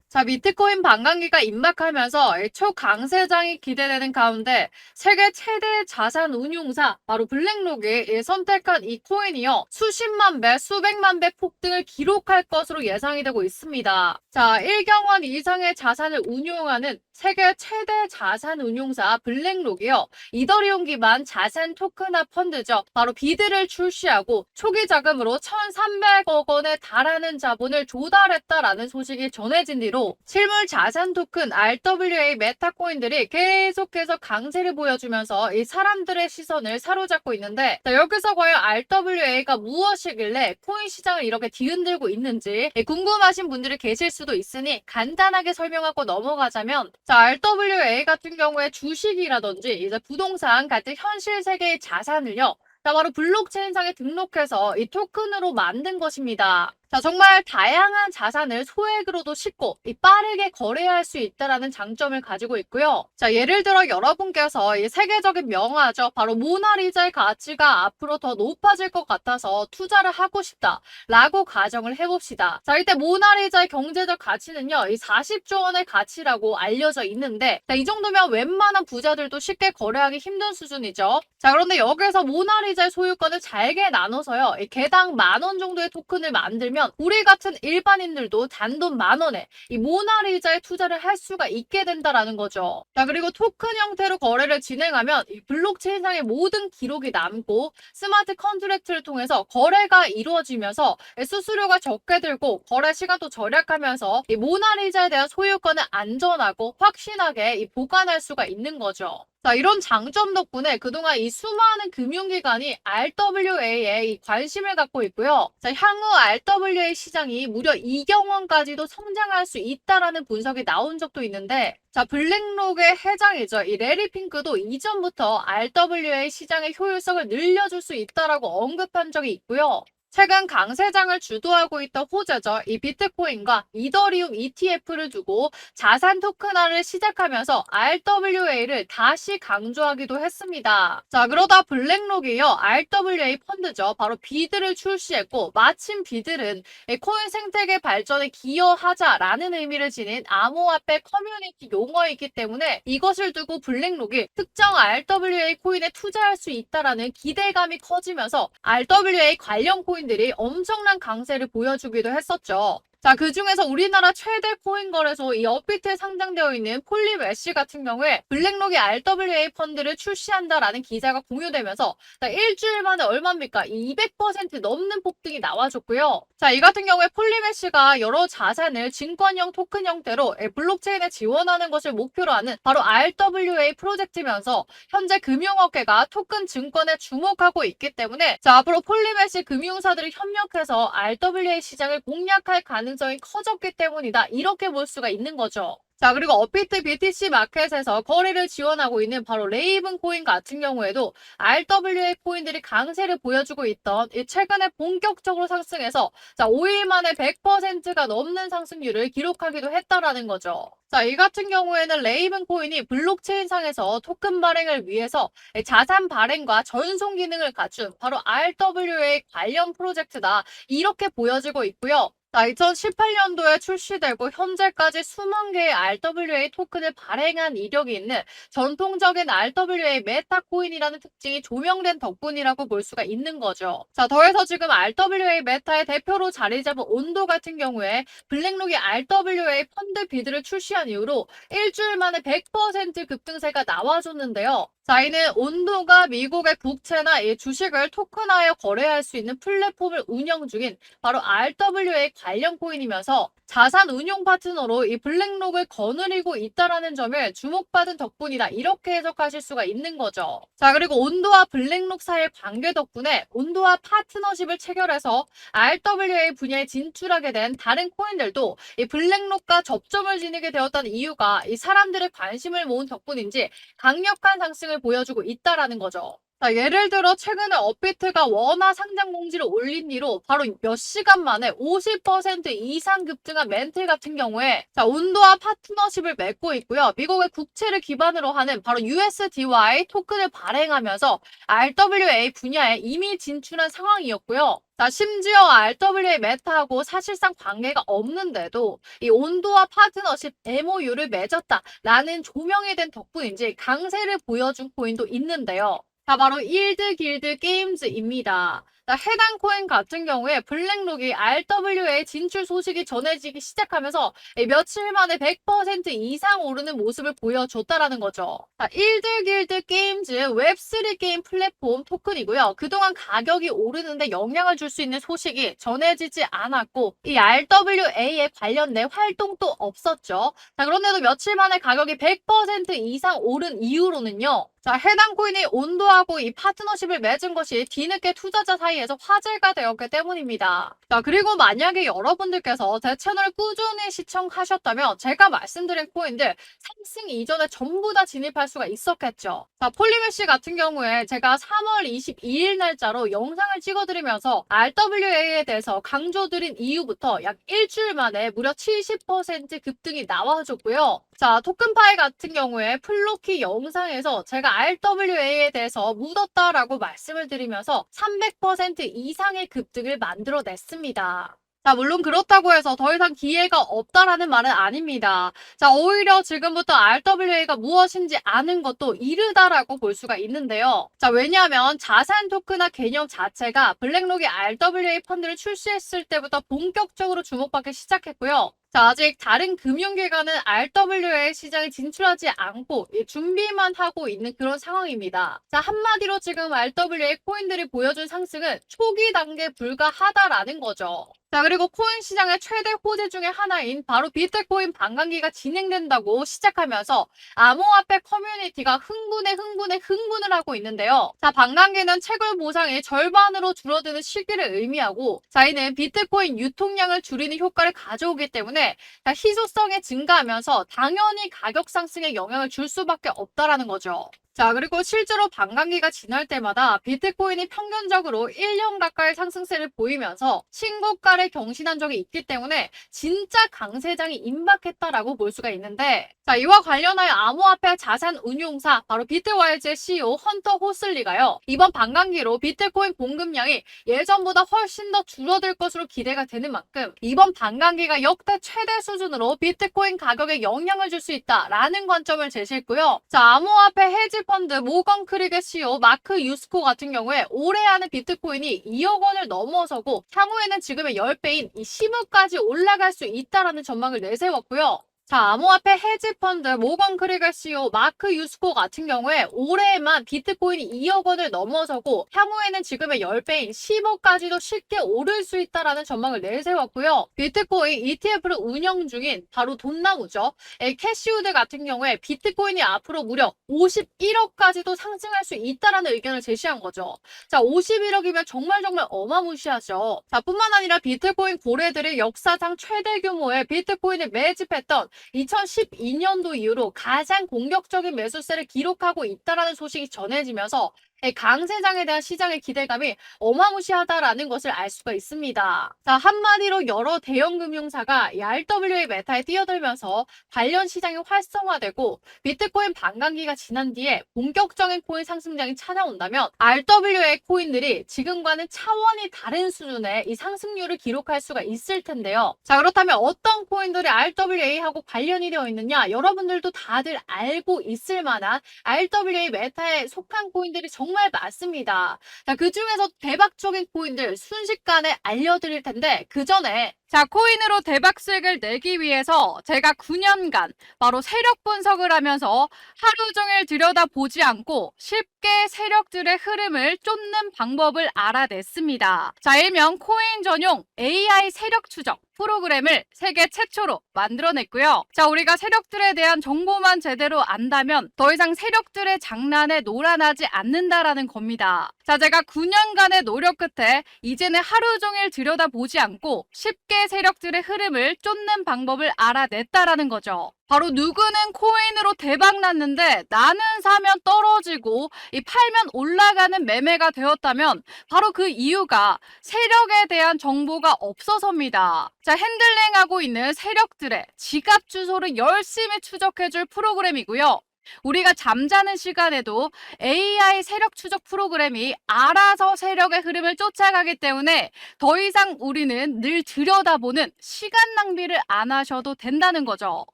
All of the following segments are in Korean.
자, 비트코인 반감기가 임박하면서 이 초강세장이 기대되는 가운데 세계 최대 자산 운용사 바로 블랙록이 선택한 이 코인이요 수십만 배, 수백만 배 폭등을 기록할 것으로 예상이 되고 있습니다. 자, 1경원 이상의 자산을 운용하는 세계 최대 자산 운용사 블랙록이요 이더리움 기반 자산 토큰화 펀드죠. 바로 비드를 출시하고 초기 자금으로 1,300억 원에 달하는 자본을 조달했다라는 소식이 전해진 뒤로 실물 자산 토큰 RWA 메타코인들이 계속해서 강세를 보여주면서 이 사람들의 시선을 사로잡고 있는데, 자, 여기서 과연 RWA가 무엇이길래 코인 시장을 이렇게 뒤흔들고 있는지 궁금하신 분들이 계실 수도 있으니 간단하게 설명하고 넘어가자면, 자, RWA 같은 경우에 주식이라든지 이제 부동산 같은 현실 세계의 자산을요, 자, 바로 블록체인상에 등록해서 이 토큰으로 만든 것입니다. 자, 정말 다양한 자산을 소액으로도 쉽고 빠르게 거래할 수 있다는 장점을 가지고 있고요. 자, 예를 들어 여러분께서 이 세계적인 명화죠. 바로 모나리자의 가치가 앞으로 더 높아질 것 같아서 투자를 하고 싶다라고 가정을 해봅시다. 자, 이때 모나리자의 경제적 가치는요, 이 40조 원의 가치라고 알려져 있는데, 자, 이 정도면 웬만한 부자들도 쉽게 거래하기 힘든 수준이죠. 자, 그런데 여기서 모나리자의 소유권을 잘게 나눠서요, 개당 10,000원 정도의 토큰을 만들면 우리 같은 일반인들도 단돈 10,000원에 이 모나리자에 투자를 할 수가 있게 된다라는 거죠. 자, 그리고 토큰 형태로 거래를 진행하면 이 블록체인상의 모든 기록이 남고 스마트 컨트랙트를 통해서 거래가 이루어지면서 수수료가 적게 들고 거래 시간도 절약하면서 이 모나리자에 대한 소유권을 안전하고 확신하게 보관할 수가 있는 거죠. 자, 이런 장점 덕분에 그동안 이 수많은 금융기관이 RWA에 관심을 갖고 있고요. 자, 향후 RWA 시장이 무려 2경원까지도 성장할 수 있다라는 분석이 나온 적도 있는데, 자, 블랙록의 회장이죠. 이 레리 핑크도 이전부터 RWA 시장의 효율성을 늘려줄 수 있다라고 언급한 적이 있고요. 최근 강세장을 주도하고 있던 호재죠. 이 비트코인과 이더리움 ETF를 두고 자산 토큰화를 시작하면서 RWA를 다시 강조하기도 했습니다. 자, 그러다 블랙록이요, RWA 펀드죠. 바로 비드를 출시했고, 마침 비드는 코인 생태계 발전에 기여하자라는 의미를 지닌 암호화폐 커뮤니티 용어이기 때문에 이것을 두고 블랙록이 특정 RWA 코인에 투자할 수 있다라는 기대감이 커지면서 RWA 관련 코인들이 엄청난 강세를 보여주기도 했었죠. 자, 그 중에서 우리나라 최대 코인 거래소 이 업비트에 상장되어 있는 폴리메시 같은 경우에 블랙록이 RWA 펀드를 출시한다라는 기사가 공유되면서 자, 일주일 만에 얼마입니까? 200% 넘는 폭등이 나와줬고요. 자, 이 같은 경우에 폴리메시가 여러 자산을 증권형 토큰 형태로 블록체인에 지원하는 것을 목표로 하는 바로 RWA 프로젝트면서 현재 금융업계가 토큰 증권에 주목하고 있기 때문에, 자, 앞으로 폴리메시 금융사들이 협력해서 RWA 시장을 공략할 가능성이 커졌기 때문이다. 이렇게 볼 수가 있는 거죠. 자, 그리고 업비트 BTC 마켓에서 거래를 지원하고 있는 바로 레이븐 코인 같은 경우에도 RWA 코인들이 강세를 보여주고 있던 최근에 본격적으로 상승해서 자, 5일 만에 100%가 넘는 상승률을 기록하기도 했다라는 거죠. 자, 이 같은 경우에는 레이븐 코인이 블록체인상에서 토큰 발행을 위해서 자산 발행과 전송 기능을 갖춘 바로 RWA 관련 프로젝트다. 이렇게 보여지고 있고요. 자, 2018년도에 출시되고 현재까지 수만 개의 RWA 토큰을 발행한 이력이 있는 전통적인 RWA 메타코인이라는 특징이 조명된 덕분이라고 볼 수가 있는 거죠. 자, 더해서 지금 RWA 메타의 대표로 자리 잡은 온도 같은 경우에 블랙록이 RWA 펀드 비드를 출시한 이후로 일주일 만에 100% 급등세가 나와줬는데요. 자, 이는 온도가 미국의 국채나 주식을 토큰화하여 거래할 수 있는 플랫폼을 운영 중인 바로 RWA 관련 코인이면서 자산 운용 파트너로 이 블랙록을 거느리고 있다라는 점을 주목받은 덕분이다. 이렇게 해석하실 수가 있는 거죠. 자, 그리고 온도와 블랙록 사이의 관계 덕분에 온도와 파트너십을 체결해서 RWA 분야에 진출하게 된 다른 코인들도 이 블랙록과 접점을 지니게 되었다는 이유가 이 사람들의 관심을 모은 덕분인지 강력한 상승을 보여주고 있다라는 거죠. 자, 예를 들어 최근에 업비트가 원화 상장 공지를 올린 뒤로 바로 몇 시간 만에 50% 이상 급등한 멘틀 같은 경우에 자, 온도와 파트너십을 맺고 있고요. 미국의 국채를 기반으로 하는 바로 USDY 토큰을 발행하면서 RWA 분야에 이미 진출한 상황이었고요. 자, 심지어 RWA 메타하고 사실상 관계가 없는데도 이 온도와 파트너십 MOU를 맺었다라는 조명이 된 덕분인지 강세를 보여준 코인도 있는데요. 자, 바로 일드 길드 게임즈입니다. 자, 해당 코인 같은 경우에 블랙록이 RWA 진출 소식이 전해지기 시작하면서 며칠 만에 100% 이상 오르는 모습을 보여줬다라는 거죠. 자, 일드 길드 게임즈 웹3 게임 플랫폼 토큰이고요. 그동안 가격이 오르는데 영향을 줄 수 있는 소식이 전해지지 않았고 이 RWA에 관련된 활동도 없었죠. 자, 그런데도 며칠 만에 가격이 100% 이상 오른 이유로는요. 자, 해당 코인이 온도하고 이 파트너십을 맺은 것이 뒤늦게 투자자 사이에서 화제가 되었기 때문입니다. 자, 그리고 만약에 여러분들께서 제 채널을 꾸준히 시청하셨다면 제가 말씀드린 코인들 상승 이전에 전부 다 진입할 수가 있었겠죠. 자, 폴리메시 같은 경우에 제가 3월 22일 날짜로 영상을 찍어드리면서 RWA에 대해서 강조드린 이후부터 약 일주일 만에 무려 70% 급등이 나와줬고요. 자, 토큰파이 같은 경우에 플로키 영상에서 제가 RWA에 대해서 묻었다라고 말씀을 드리면서 300% 이상의 급등을 만들어냈습니다. 자, 물론 그렇다고 해서 더 이상 기회가 없다라는 말은 아닙니다. 자, 오히려 지금부터 RWA가 무엇인지 아는 것도 이르다라고 볼 수가 있는데요. 자, 왜냐하면 자산 토크나 개념 자체가 블랙록이 RWA 펀드를 출시했을 때부터 본격적으로 주목받기 시작했고요. 자, 아직 다른 금융기관은 RWA 시장에 진출하지 않고 준비만 하고 있는 그런 상황입니다. 자, 한마디로 지금 RWA 코인들이 보여준 상승은 초기 단계에 불과하다라는 거죠. 자, 그리고 코인 시장의 최대 호재 중에 하나인 바로 비트코인 반감기가 진행된다고 시작하면서 암호화폐 커뮤니티가 흥분을 하고 있는데요. 자, 반감기는 채굴 보상이 절반으로 줄어드는 시기를 의미하고 자, 이는 비트코인 유통량을 줄이는 효과를 가져오기 때문에 자, 희소성이 증가하면서 당연히 가격 상승에 영향을 줄 수밖에 없다라는 거죠. 자, 그리고 실제로 반감기가 지날 때마다 비트코인이 평균적으로 1년 가까이 상승세를 보이면서 신고가를 경신한 적이 있기 때문에 진짜 강세장이 임박했다라고 볼 수가 있는데 자, 이와 관련하여 암호화폐 자산 운용사 바로 비트와이즈의 CEO 헌터 호슬리가요. 이번 반감기로 비트코인 공급량이 예전보다 훨씬 더 줄어들 것으로 기대가 되는 만큼 이번 반감기가 역대 최대 수준으로 비트코인 가격에 영향을 줄 수 있다라는 관점을 제시했고요. 자, 암호화폐 헤지 펀드 모건 크릭의 CEO 마크 유스코 같은 경우에 올해 안에 비트코인이 2억 원을 넘어서고 향후에는 지금의 10배인 이 10억까지 올라갈 수 있다라는 전망을 내세웠고요. 자, 암호화폐 헤지 펀드 모건 크릭의 CEO 마크 유스코 같은 경우에 올해에만 비트코인이 2억 원을 넘어서고 향후에는 지금의 10배인 10억까지도 쉽게 오를 수 있다라는 전망을 내세웠고요. 비트코인 ETF를 운영 중인 바로 돈나무죠. 캐시우드 같은 경우에 비트코인이 앞으로 무려 51억까지도 상승할 수 있다라는 의견을 제시한 거죠. 자, 51억이면 정말 어마무시하죠. 자, 뿐만 아니라 비트코인 고래들이 역사상 최대 규모의 비트코인을 매집했던 2012년도 이후로 가장 공격적인 매수세를 기록하고 있다라는 소식이 전해지면서 강세장에 대한 시장의 기대감이 어마무시하다라는 것을 알 수가 있습니다. 자, 한마디로 여러 대형 금융사가 이 RWA 메타에 뛰어들면서 관련 시장이 활성화되고 비트코인 반감기가 지난 뒤에 본격적인 코인 상승장이 찾아온다면 RWA 코인들이 지금과는 차원이 다른 수준의 이 상승률을 기록할 수가 있을 텐데요. 자, 그렇다면 어떤 코인들이 RWA하고 관련이 되어 있느냐? 여러분들도 다들 알고 있을 만한 RWA 메타에 속한 코인들이 정말 많습니다. 자, 그 중에서 대박적인 코인들 순식간에 알려드릴 텐데 그 전에 자, 코인으로 대박 수익을 내기 위해서 제가 9년간 바로 세력 분석을 하면서 하루 종일 들여다보지 않고 쉽게 세력들의 흐름을 쫓는 방법을 알아냈습니다. 자, 일명 코인 전용 AI 세력 추적 프로그램을 세계 최초로 만들어냈고요. 자, 우리가 세력들에 대한 정보만 제대로 안다면 더 이상 세력들의 장난에 놀아나지 않는다라는 겁니다. 자, 제가 9년간의 노력 끝에 이제는 하루 종일 들여다보지 않고 쉽게 세력들의 흐름을 쫓는 방법을 알아냈다라는 거죠. 바로 누구는 코인으로 대박 났는데 나는 사면 떨어지고 이 팔면 올라가는 매매가 되었다면 바로 그 이유가 세력에 대한 정보가 없어서입니다. 자, 핸들링하고 있는 세력들의 지갑 주소를 열심히 추적해줄 프로그램이고요. 우리가 잠자는 시간에도 AI 세력 추적 프로그램이 알아서 세력의 흐름을 쫓아가기 때문에 더 이상 우리는 늘 들여다보는 시간 낭비를 안 하셔도 된다는 거죠.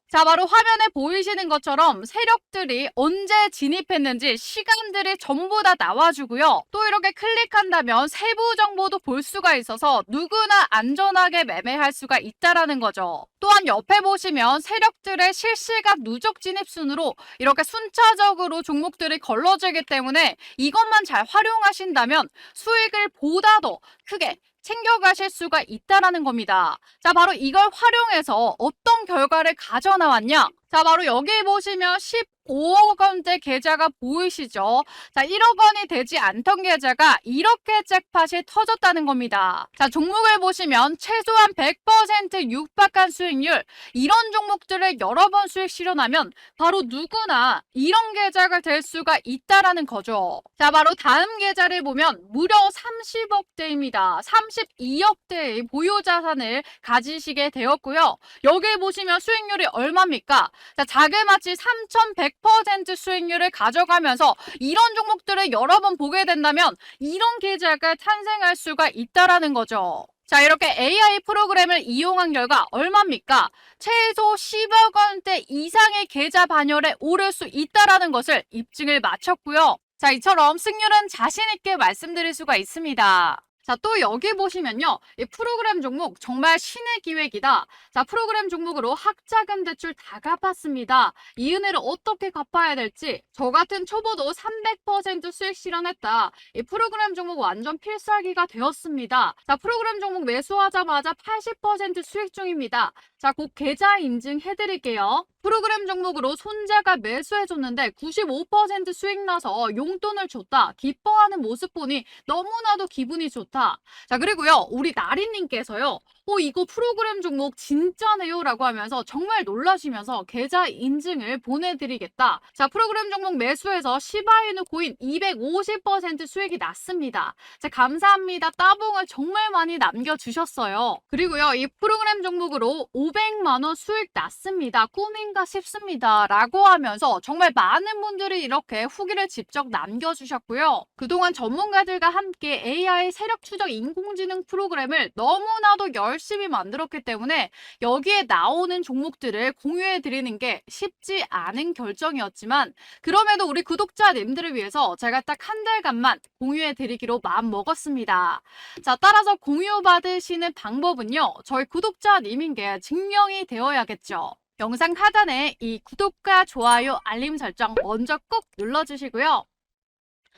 자, 바로 화면에 보이시는 것처럼 세력들이 언제 진입했는지 시간들이 전부 다 나와주고요. 또 이렇게 클릭한다면 세부 정보도 볼 수가 있어서 누구나 안전하게 매매할 수가 있다라는 거죠. 또한 옆에 보시면 세력들의 실시간 누적 진입 순으로 이렇게 순차적으로 종목들이 걸러지기 때문에 이것만 잘 활용하신다면 수익을 보다 더 크게 챙겨가실 수가 있다라는 겁니다. 자, 바로 이걸 활용해서 어떤 결과를 가져 나왔냐? 자, 바로 여기 보시면 15억 원대 계좌가 보이시죠? 자, 1억 원이 되지 않던 계좌가 이렇게 잭팟이 터졌다는 겁니다. 자, 종목을 보시면 최소한 100% 육박한 수익률, 이런 종목들을 여러 번 수익 실현하면 바로 누구나 이런 계좌가 될 수가 있다라는 거죠. 자, 바로 다음 계좌를 보면 무려 30억대입니다. 32억대의 보유 자산을 가지시게 되었고요. 여기 보시면 수익률이 얼마입니까? 자, 자그마치 3,100% 수익률을 가져가면서 이런 종목들을 여러 번 보게 된다면 이런 계좌가 탄생할 수가 있다라는 거죠. 자, 이렇게 AI 프로그램을 이용한 결과 얼마입니까? 최소 10억 원대 이상의 계좌 반열에 오를 수 있다라는 것을 입증을 마쳤고요. 자, 이처럼 승률은 자신 있게 말씀드릴 수가 있습니다. 자, 또 여기 보시면요. 이 프로그램 종목 정말 신의 기획이다. 자, 프로그램 종목으로 학자금 대출 다 갚았습니다. 이 은혜를 어떻게 갚아야 될지 저 같은 초보도 300% 수익 실현했다. 이 프로그램 종목 완전 필살기가 되었습니다. 자, 프로그램 종목 매수하자마자 80% 수익 중입니다. 자, 곧 계좌 인증해드릴게요. 프로그램 종목으로 손자가 매수해줬는데 95% 수익 나서 용돈을 줬다. 기뻐하는 모습 보니 너무나도 기분이 좋다. 자, 그리고요, 우리 나리님께서요, 이거 프로그램 종목 진짜네요 라고 하면서 정말 놀라시면서 계좌 인증을 보내드리겠다. 자, 프로그램 종목 매수해서 시바이누 코인 250% 수익이 났습니다. 자, 감사합니다. 따봉을 정말 많이 남겨주셨어요. 그리고요, 이 프로그램 종목으로 500만원 수익 났습니다. 꿈인가 싶습니다. 라고 하면서 정말 많은 분들이 이렇게 후기를 직접 남겨주셨고요. 그동안 전문가들과 함께 AI 세력 추적 인공지능 프로그램을 너무나도 열심히 만들었기 때문에 여기에 나오는 종목들을 공유해 드리는 게 쉽지 않은 결정이었지만 그럼에도 우리 구독자님들을 위해서 제가 딱 한 달간만 공유해 드리기로 마음 먹었습니다. 자, 따라서 공유 받으시는 방법은요, 저희 구독자님인 게 증명이 되어야겠죠. 영상 하단에 이 구독과 좋아요, 알림 설정 먼저 꼭 눌러주시고요.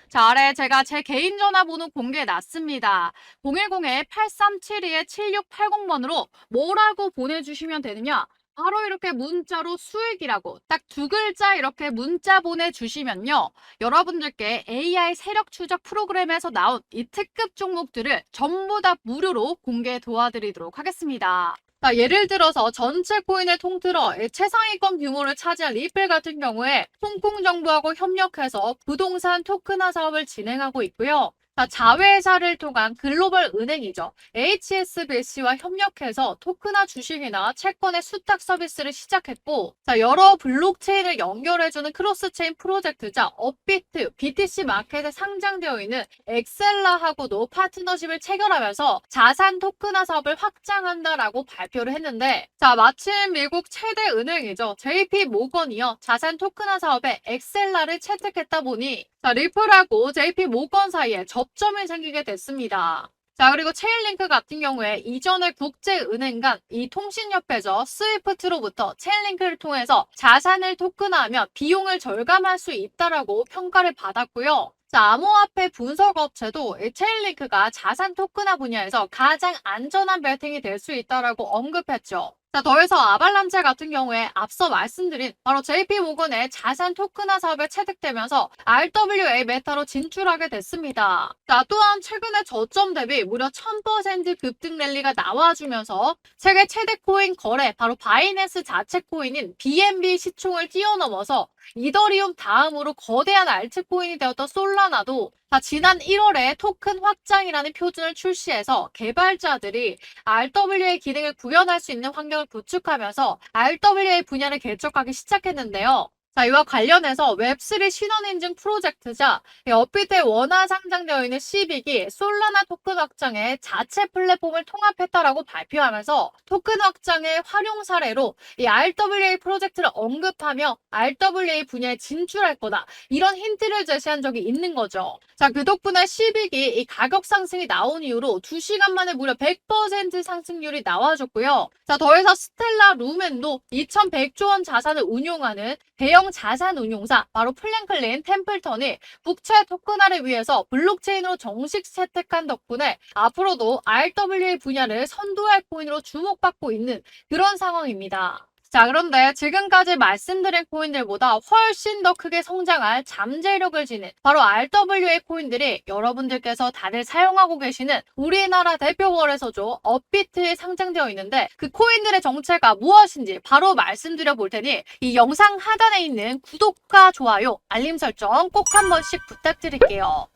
자, 아래 제가 제 개인 전화번호 공개해 놨습니다. 010-8372-7680번으로 뭐라고 보내주시면 되느냐? 바로 이렇게 문자로 수익이라고 딱 두 글자 이렇게 문자 보내주시면요. 여러분들께 AI 세력 추적 프로그램에서 나온 이 특급 종목들을 전부 다 무료로 공개 도와드리도록 하겠습니다. 자, 예를 들어서 전체 코인을 통틀어 최상위권 규모를 차지한 리플 같은 경우에 홍콩 정부하고 협력해서 부동산 토큰화 사업을 진행하고 있고요. 자, 자회사를 통한 글로벌 은행이죠. HSBC와 협력해서 토큰화 주식이나 채권의 수탁 서비스를 시작했고, 자, 여러 블록체인을 연결해주는 크로스체인 프로젝트자 업비트, BTC 마켓에 상장되어 있는 엑셀라하고도 파트너십을 체결하면서 자산 토큰화 사업을 확장한다라고 발표를 했는데, 자, 마침 미국 최대 은행이죠. JP 모건이요. 자산 토큰화 사업에 엑셀라를 채택했다 보니 자, 리플하고 JP 모건 사이에 접점이 생기게 됐습니다. 자, 그리고 체인링크 같은 경우에 이전에 국제은행 간 이 통신협회죠. 스위프트로부터 체인링크를 통해서 자산을 토큰화하면 비용을 절감할 수 있다라고 평가를 받았고요. 자, 암호화폐 분석 업체도 이 체인링크가 자산 토큰화 분야에서 가장 안전한 베팅이 될 수 있다라고 언급했죠. 자, 더해서 아발란체 같은 경우에 앞서 말씀드린 바로 JP모건의 자산 토큰화 사업에 채택되면서 RWA 메타로 진출하게 됐습니다. 자, 또한 최근에 저점 대비 무려 1000% 급등 랠리가 나와주면서 세계 최대 코인 거래 바로 바이낸스 자체 코인인 BNB 시총을 뛰어넘어서 이더리움 다음으로 거대한 알트코인이 되었던 솔라나도 지난 1월에 토큰 확장이라는 표준을 출시해서 개발자들이 RWA 기능을 구현할 수 있는 환경을 구축하면서 RWA 분야를 개척하기 시작했는데요. 자, 이와 관련해서 웹3 신원인증 프로젝트자 업비트에 원화 상장되어 있는 시빅이 솔라나 토큰 확장에 자체 플랫폼을 통합했다라고 발표하면서 토큰 확장의 활용 사례로 이 RWA 프로젝트를 언급하며 RWA 분야에 진출할 거다. 이런 힌트를 제시한 적이 있는 거죠. 자, 그 덕분에 시빅이 이 가격 상승이 나온 이후로 2시간 만에 무려 100% 상승률이 나와줬고요. 자, 더해서 스텔라 루멘도 2100조 원 자산을 운용하는 대형 자산 운용사 바로 플랭클린 템플턴이 국채 토큰화를 위해서 블록체인으로 정식 채택한 덕분에 앞으로도 RWA 분야를 선도할 코인으로 주목받고 있는 그런 상황입니다. 자, 그런데 지금까지 말씀드린 코인들보다 훨씬 더 크게 성장할 잠재력을 지닌 바로 RWA 코인들이 여러분들께서 다들 사용하고 계시는 우리나라 대표 거래소죠. 업비트에 상장되어 있는데 그 코인들의 정체가 무엇인지 바로 말씀드려 볼 테니 이 영상 하단에 있는 구독과 좋아요, 알림 설정 꼭 한 번씩 부탁드릴게요.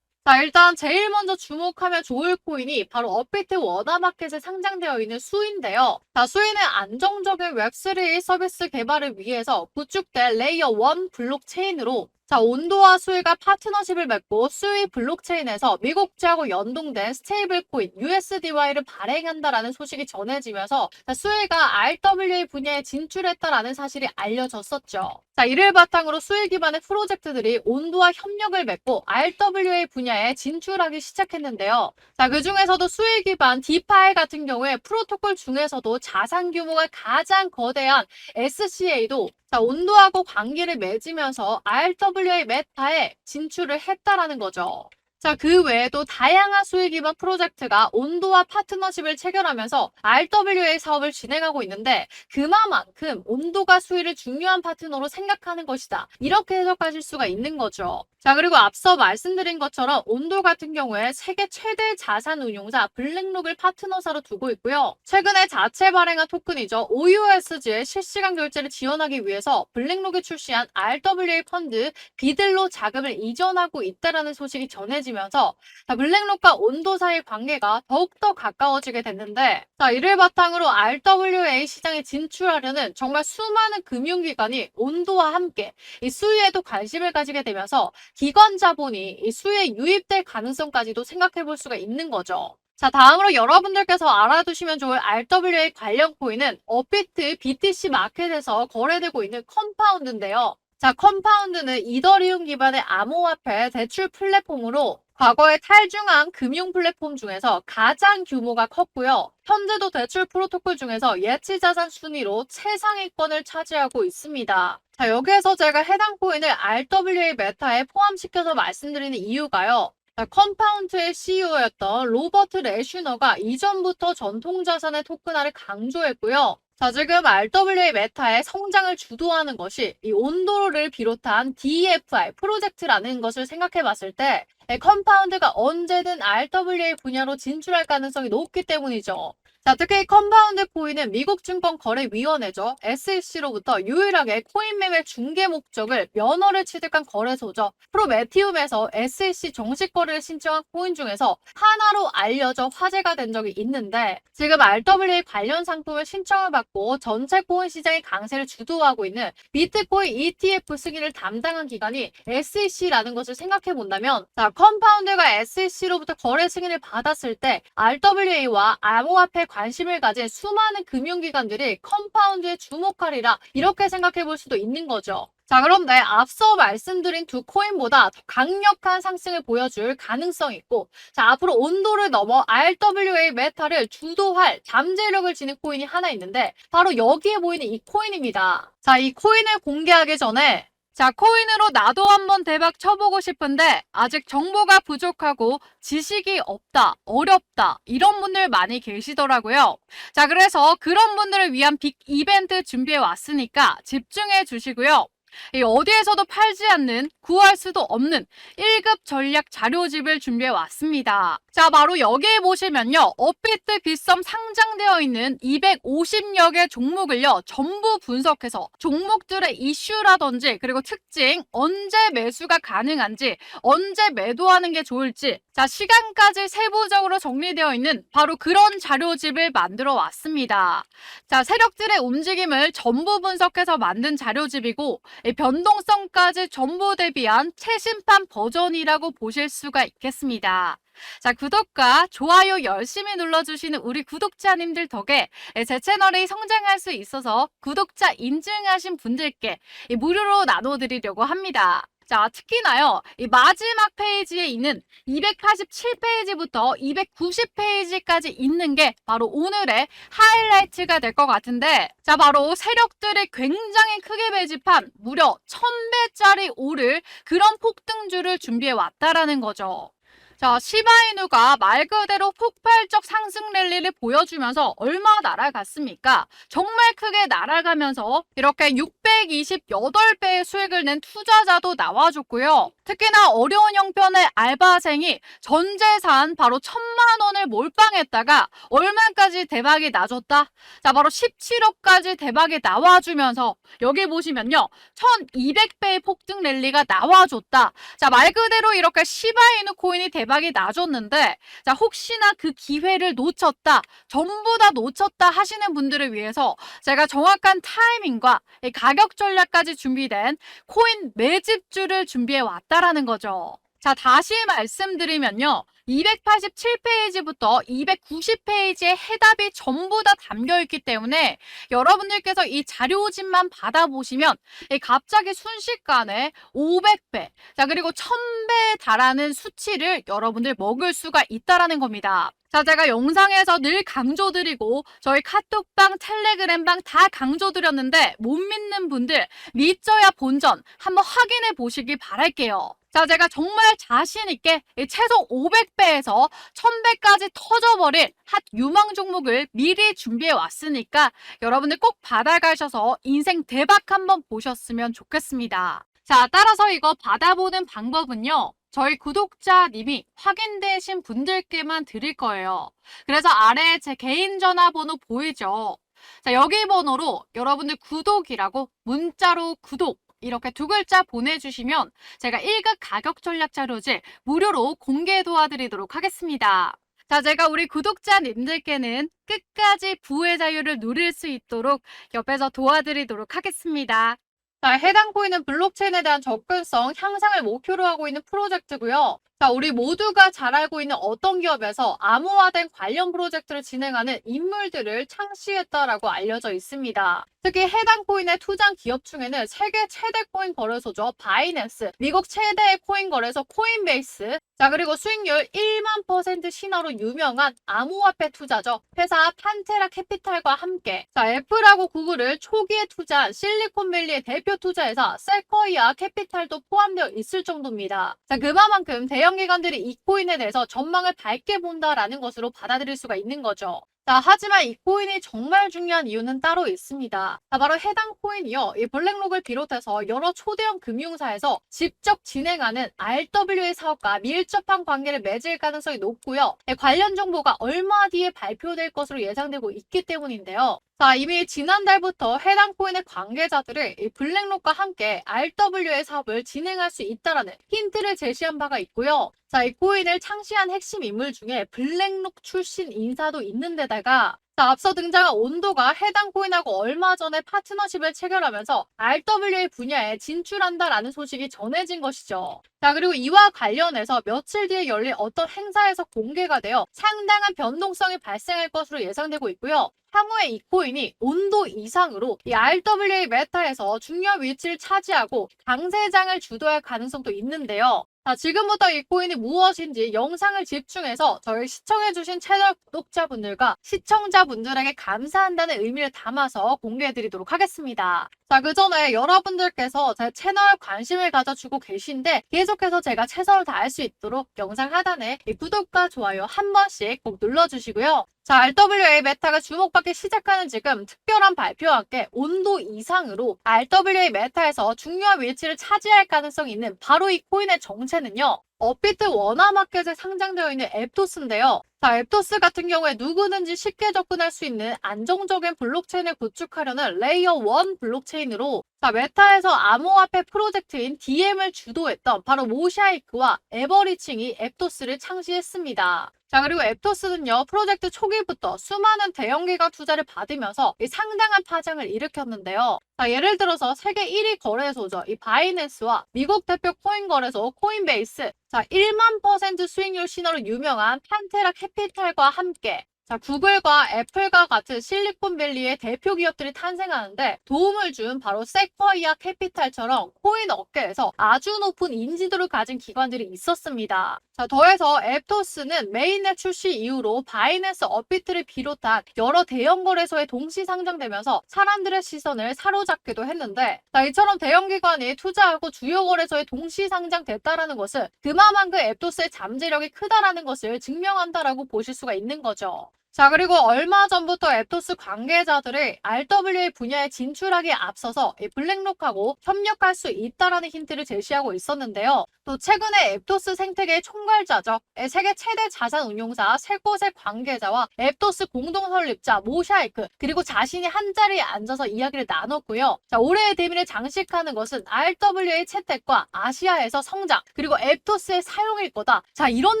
자, 일단 제일 먼저 주목하면 좋을 코인이 바로 업비트 워너마켓에 상장되어 있는 수인데요. 자, 수인은 안정적인 웹3 서비스 개발을 위해서 구축된 레이어 1 블록체인으로 자, 온도와 수위가 파트너십을 맺고 수위 블록체인에서 미국제하고 연동된 스테이블 코인 USDY를 발행한다라는 소식이 전해지면서 수위가 RWA 분야에 진출했다라는 사실이 알려졌었죠. 자, 이를 바탕으로 수위 기반의 프로젝트들이 온도와 협력을 맺고 RWA 분야에 진출하기 시작했는데요. 자, 그 중에서도 수위 기반 디파이 같은 경우에 프로토콜 중에서도 자산 규모가 가장 거대한 SCA도 자, 온도하고 관계를 맺으면서 RWA 메타에 진출을 했다라는 거죠. 자, 그 외에도 다양한 수익 기반 프로젝트가 온도와 파트너십을 체결하면서 RWA 사업을 진행하고 있는데 그만큼 온도가 수익을 중요한 파트너로 생각하는 것이다. 이렇게 해석하실 수가 있는 거죠. 자, 그리고 앞서 말씀드린 것처럼 온도 같은 경우에 세계 최대 자산 운용사 블랙록을 파트너사로 두고 있고요. 최근에 자체 발행한 토큰이죠. OUSG의 실시간 결제를 지원하기 위해서 블랙록이 출시한 RWA 펀드 비들로 자금을 이전하고 있다라는 소식이 전해지면서 블랙록과 온도 사이의 관계가 더욱더 가까워지게 됐는데 자, 이를 바탕으로 RWA 시장에 진출하려는 정말 수많은 금융기관이 온도와 함께 이 수위에도 관심을 가지게 되면서 기관 자본이 이 수위에 유입될 가능성까지도 생각해 볼 수가 있는 거죠. 자, 다음으로 여러분들께서 알아두시면 좋을 RWA 관련 코인은 업비트 BTC 마켓에서 거래되고 있는 컴파운드인데요. 자, 컴파운드는 이더리움 기반의 암호화폐 대출 플랫폼으로 과거에 탈중앙 금융 플랫폼 중에서 가장 규모가 컸고요. 현재도 대출 프로토콜 중에서 예치자산 순위로 최상위권을 차지하고 있습니다. 자, 여기에서 제가 해당 코인을 RWA 메타에 포함시켜서 말씀드리는 이유가요. 자, 컴파운드의 CEO였던 로버트 레슈너가 이전부터 전통자산의 토큰화를 강조했고요. 자, 지금 RWA 메타의 성장을 주도하는 것이 이 온도를 비롯한 DeFi 프로젝트라는 것을 생각해 봤을 때 컴파운드가 언제든 RWA 분야로 진출할 가능성이 높기 때문이죠. 자, 특히 컴파운드 코인은 미국 증권거래위원회죠. SEC로부터 유일하게 코인 매매 중개 목적을 면허를 취득한 거래소죠. 프로메티움에서 SEC 정식 거래를 신청한 코인 중에서 하나로 알려져 화제가 된 적이 있는데 지금 RWA 관련 상품을 신청을 받고 전체 코인 시장의 강세를 주도하고 있는 비트코인 ETF 승인을 담당한 기관이 SEC라는 것을 생각해 본다면 자, 컴파운드가 SEC로부터 거래 승인을 받았을 때 RWA와 암호화폐 관심을 가진 수많은 금융기관들이 컴파운드에 주목하리라 이렇게 생각해 볼 수도 있는 거죠. 자, 그런데 앞서 말씀드린 두 코인보다 더 강력한 상승을 보여줄 가능성이 있고 자, 앞으로 온도를 넘어 RWA 메타를 주도할 잠재력을 지닌 코인이 하나 있는데 바로 여기에 보이는 이 코인입니다. 자, 이 코인을 공개하기 전에 자, 코인으로 나도 한번 대박 쳐보고 싶은데 아직 정보가 부족하고 지식이 없다, 어렵다 이런 분들 많이 계시더라고요. 자, 그래서 그런 분들을 위한 빅 이벤트 준비해 왔으니까 집중해 주시고요. 이 어디에서도 팔지 않는, 구할 수도 없는 1급 전략 자료집을 준비해 왔습니다. 자, 바로 여기에 보시면요. 업비트 빗썸 상장되어 있는 250여 개 종목을요. 전부 분석해서 종목들의 이슈라든지 그리고 특징, 언제 매수가 가능한지, 언제 매도하는 게 좋을지, 자, 시간까지 세부적으로 정리되어 있는 바로 그런 자료집을 만들어 왔습니다. 자, 세력들의 움직임을 전부 분석해서 만든 자료집이고 이 변동성까지 전부 대비한 최신판 버전이라고 보실 수가 있겠습니다. 자, 구독과 좋아요 열심히 눌러주시는 우리 구독자님들 덕에 제 채널이 성장할 수 있어서 구독자 인증하신 분들께 무료로 나눠드리려고 합니다. 자, 특히나요, 이 마지막 페이지에 있는 287페이지부터 290페이지까지 있는 게 바로 오늘의 하이라이트가 될 것 같은데, 자, 바로 세력들이 굉장히 크게 매집한 무려 1000배짜리 오를 그런 폭등주를 준비해 왔다라는 거죠. 자, 시바이누가 말 그대로 폭발적 상승 랠리를 보여주면서 얼마 날아갔습니까? 정말 크게 날아가면서 이렇게 628배의 수익을 낸 투자자도 나와줬고요. 특히나 어려운 형편의 알바생이 전 재산 바로 1000만 원을 몰빵했다가 얼마까지 대박이 나줬다? 자, 바로 17억까지 대박이 나와주면서 여기 보시면요. 1200배의 폭등 랠리가 나와줬다. 자, 말 그대로 이렇게 시바이누 코인이 대박이 나줬는데, 자, 혹시나 그 기회를 놓쳤다, 전부 다 놓쳤다 하시는 분들을 위해서 제가 정확한 타이밍과 가격 전략까지 준비된 코인 매집주를 준비해 왔다라는 거죠. 자, 다시 말씀드리면요. 287페이지부터 290페이지의 해답이 전부 다 담겨있기 때문에 여러분들께서 이 자료집만 받아보시면 갑자기 순식간에 500배, 자, 그리고 1000배에 달하는 수치를 여러분들 먹을 수가 있다라는 겁니다. 자, 제가 영상에서 늘 강조드리고 저희 카톡방, 텔레그램방 다 강조드렸는데 못 믿는 분들 믿져야 본전 한번 확인해 보시기 바랄게요. 자, 제가 정말 자신있게 최소 500배에서 1000배까지 터져버릴 핫 유망 종목을 미리 준비해 왔으니까 여러분들 꼭 받아가셔서 인생 대박 한번 보셨으면 좋겠습니다. 자, 따라서 이거 받아보는 방법은요. 저희 구독자님이 확인되신 분들께만 드릴 거예요. 그래서 아래에 제 개인 전화번호 보이죠? 자, 여기 번호로 여러분들 구독이라고 문자로 구독 이렇게 두 글자 보내주시면 제가 1급 가격 전략 자료집 무료로 공개 도와드리도록 하겠습니다. 자, 제가 우리 구독자님들께는 끝까지 부의 자유를 누릴 수 있도록 옆에서 도와드리도록 하겠습니다. 자, 해당 코인은 블록체인에 대한 접근성 향상을 목표로 하고 있는 프로젝트고요. 자, 우리 모두가 잘 알고 있는 어떤 기업에서 암호화된 관련 프로젝트를 진행하는 인물들을 창시했다라고 알려져 있습니다. 특히 해당 코인에 투자한 기업 중에는 세계 최대 코인 거래소죠. 바이낸스, 미국 최대의 코인 거래소 코인베이스, 자, 그리고 수익률 1만% 신화로 유명한 암호화폐 투자죠. 회사 판테라 캐피탈과 함께, 자, 애플하고 구글을 초기에 투자한 실리콘밸리의 대표 투자회사 세쿼이아 캐피탈도 포함되어 있을 정도입니다. 자, 그만큼 대형 기관들이 이 코인에 대해서 전망을 밝게 본다라는 것으로 받아들일 수가 있는 거죠. 자, 하지만 이 코인이 정말 중요한 이유는 따로 있습니다. 자, 바로 해당 코인이요. 이 블랙록을 비롯해서 여러 초대형 금융사에서 직접 진행하는 RWA 사업과 밀접한 관계를 맺을 가능성이 높고요. 관련 정보가 얼마 뒤에 발표될 것으로 예상되고 있기 때문인데요. 자, 이미 지난달부터 해당 코인의 관계자들이 이 블랙록과 함께 RWA 사업을 진행할 수 있다라는 힌트를 제시한 바가 있고요. 자, 이 코인을 창시한 핵심 인물 중에 블랙록 출신 인사도 있는 데다가, 자, 앞서 등장한 온도가 해당 코인하고 얼마 전에 파트너십을 체결하면서 RWA 분야에 진출한다라는 소식이 전해진 것이죠. 자, 그리고 이와 관련해서 며칠 뒤에 열릴 어떤 행사에서 공개가 되어 상당한 변동성이 발생할 것으로 예상되고 있고요. 향후에 이 코인이 온도 이상으로 이 RWA 메타에서 중요한 위치를 차지하고 강세장을 주도할 가능성도 있는데요. 자, 지금부터 이 코인이 무엇인지 영상을 집중해서 저희 시청해주신 채널 구독자분들과 시청자분들에게 감사한다는 의미를 담아서 공개해드리도록 하겠습니다. 자, 그 전에 여러분들께서 제 채널 관심을 가져주고 계신데 계속해서 제가 최선을 다할 수 있도록 영상 하단에 이 구독과 좋아요 한 번씩 꼭 눌러주시고요. 자, RWA 메타가 주목받기 시작하는 지금 특별한 발표와 함께 온도 이상으로 RWA 메타에서 중요한 위치를 차지할 가능성이 있는 바로 이 코인의 정체는요. 업비트 원화마켓에 상장되어 있는 앱토스인데요. 자, 앱토스 같은 경우에 누구든지 쉽게 접근할 수 있는 안정적인 블록체인을 구축하려는 레이어 1 블록체인으로 자, 메타에서 암호화폐 프로젝트인 DM을 주도했던 바로 모샤이크와 에버리칭이 앱토스를 창시했습니다. 자, 그리고 앱토스는요, 프로젝트 초기부터 수많은 대형기관 투자를 받으면서 상당한 파장을 일으켰는데요. 자, 예를 들어서 세계 1위 거래소죠. 이 바이낸스와 미국 대표 코인 거래소 코인베이스, 자, 1만% 수익률 신화로 유명한 판테라 캐피탈과 함께 자, 구글과 애플과 같은 실리콘밸리의 대표 기업들이 탄생하는데 도움을 준 바로 세쿼이아 캐피탈처럼 코인 업계에서 아주 높은 인지도를 가진 기관들이 있었습니다. 자, 더해서 앱토스는 메인넷 출시 이후로 바이낸스 업비트를 비롯한 여러 대형 거래소에 동시 상장되면서 사람들의 시선을 사로잡기도 했는데 자, 이처럼 대형 기관이 투자하고 주요 거래소에 동시 상장됐다라는 것은 그만큼 앱토스의 잠재력이 크다라는 것을 증명한다라고 보실 수가 있는 거죠. 자, 그리고 얼마 전부터 앱토스 관계자들이 RWA 분야에 진출하기에 앞서서 블랙록하고 협력할 수 있다라는 힌트를 제시하고 있었는데요. 또 최근에 앱토스 생태계의 총괄자죠. 세계 최대 자산 운용사 세 곳의 관계자와 앱토스 공동 설립자 모샤이크 그리고 자신이 한자리에 앉아서 이야기를 나눴고요. 자, 올해의 대미를 장식하는 것은 RWA 채택과 아시아에서 성장 그리고 앱토스의 사용일 거다. 자, 이런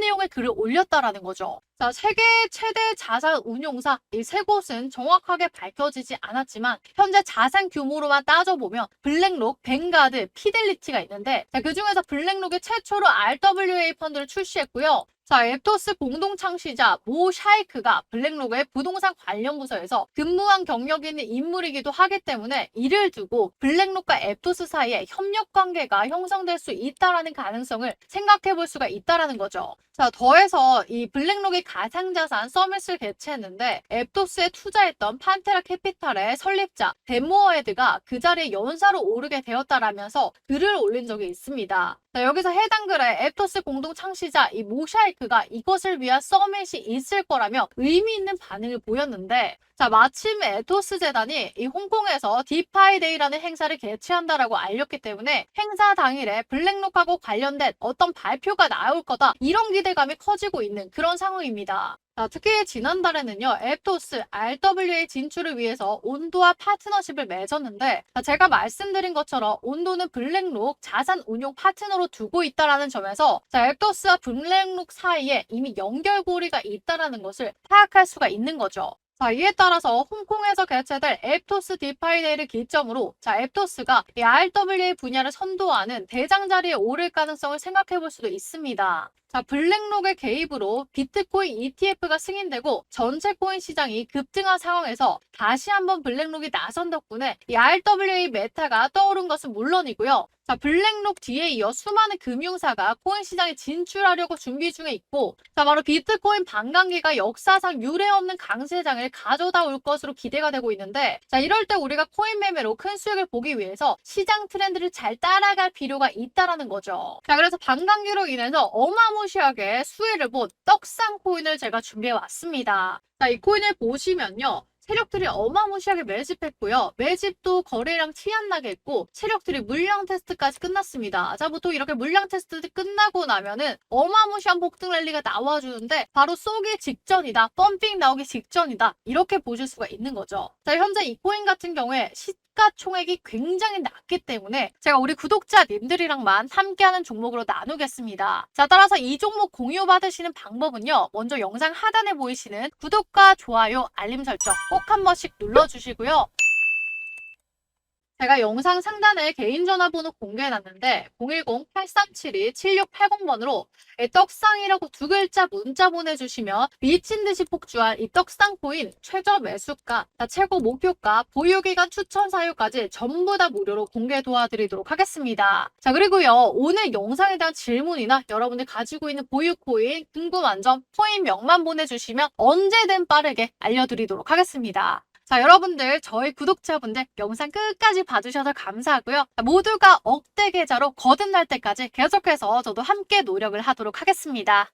내용의 글을 올렸다라는 거죠. 자, 세계 최대 자산 운용사 이 세 곳은 정확하게 밝혀지지 않았지만 현재 자산 규모로만 따져보면 블랙록, 뱅가드, 피델리티가 있는데 자, 그중에서 블랙록이 최초로 RWA 펀드를 출시했고요. 자, 앱토스 공동 창시자 모 샤이크가 블랙록의 부동산 관련 부서에서 근무한 경력이 있는 인물이기도 하기 때문에 이를 두고 블랙록과 앱토스 사이에 협력 관계가 형성될 수 있다라는 가능성을 생각해 볼 수가 있다라는 거죠. 자, 더해서 이 블랙록이 가상자산 서밋을 개최했는데 앱토스에 투자했던 판테라 캐피탈의 설립자 데모어헤드가 그 자리에 연사로 오르게 되었다라면서 글을 올린 적이 있습니다. 자, 여기서 해당 글에 앱토스 공동 창시자 이 모샤이크가 이것을 위한 서밋이 있을 거라며 의미 있는 반응을 보였는데 자, 마침 에토스 재단이 이 홍콩에서 디파이데이라는 행사를 개최한다라고 알렸기 때문에 행사 당일에 블랙록하고 관련된 어떤 발표가 나올 거다 이런 기대감이 커지고 있는 그런 상황입니다. 자, 특히 지난달에는요, 앱토스 RWA 진출을 위해서 온도와 파트너십을 맺었는데 자, 제가 말씀드린 것처럼 온도는 블랙록 자산 운용 파트너로 두고 있다라는 점에서 자, 앱토스와 블랙록 사이에 이미 연결고리가 있다라는 것을 파악할 수가 있는 거죠. 자, 이에 따라서 홍콩에서 개최될 앱토스 디파이데이를 기점으로 자, 앱토스가 이 RWA 분야를 선도하는 대장 자리에 오를 가능성을 생각해 볼 수도 있습니다. 자, 블랙록의 개입으로 비트코인 ETF가 승인되고 전체 코인 시장이 급등한 상황에서 다시 한번 블랙록이 나선 덕분에 이 RWA 메타가 떠오른 것은 물론이고요. 자, 블랙록 뒤에 이어 수많은 금융사가 코인 시장에 진출하려고 준비 중에 있고 자, 바로 비트코인 반감기가 역사상 유례 없는 강세장을 가져다 올 것으로 기대가 되고 있는데 자, 이럴 때 우리가 코인 매매로 큰 수익을 보기 위해서 시장 트렌드를 잘 따라갈 필요가 있다라는 거죠. 자, 그래서 반감기로 인해서 어마무시하게 수혜를 본 떡상 코인을 제가 준비해 왔습니다. 자, 이 코인을 보시면요. 세력들이 어마무시하게 매집했고요. 매집도 거래량 티 안 나게 했고 세력들이 물량 테스트까지 끝났습니다. 자, 보통 이렇게 물량 테스트 끝나고 나면은 어마무시한 폭등 랠리가 나와주는데 바로 쏘기 직전이다. 펌핑 나오기 직전이다. 이렇게 보실 수가 있는 거죠. 자, 현재 이 코인 같은 경우에 시가총액이 굉장히 낮기 때문에 제가 우리 구독자님들이랑만 함께하는 종목으로 나누겠습니다. 자, 따라서 이 종목 공유받으시는 방법은요. 먼저 영상 하단에 보이시는 구독과 좋아요, 알림 설정 꼭 한 번씩 눌러주시고요. 제가 영상 상단에 개인 전화번호 공개해놨는데 010-8372-7680번으로 떡상이라고 두 글자 문자 보내주시면 미친 듯이 폭주할 이 떡상 코인 최저 매수가, 최고 목표가, 보유기간 추천 사유까지 전부 다 무료로 공개 도와드리도록 하겠습니다. 자, 그리고요, 오늘 영상에 대한 질문이나 여러분들 가지고 있는 보유 코인, 궁금한 점, 코인명만 보내주시면 언제든 빠르게 알려드리도록 하겠습니다. 자, 여러분들 저희 구독자분들 영상 끝까지 봐주셔서 감사하고요. 모두가 억대 계좌로 거듭날 때까지 계속해서 저도 함께 노력을 하도록 하겠습니다.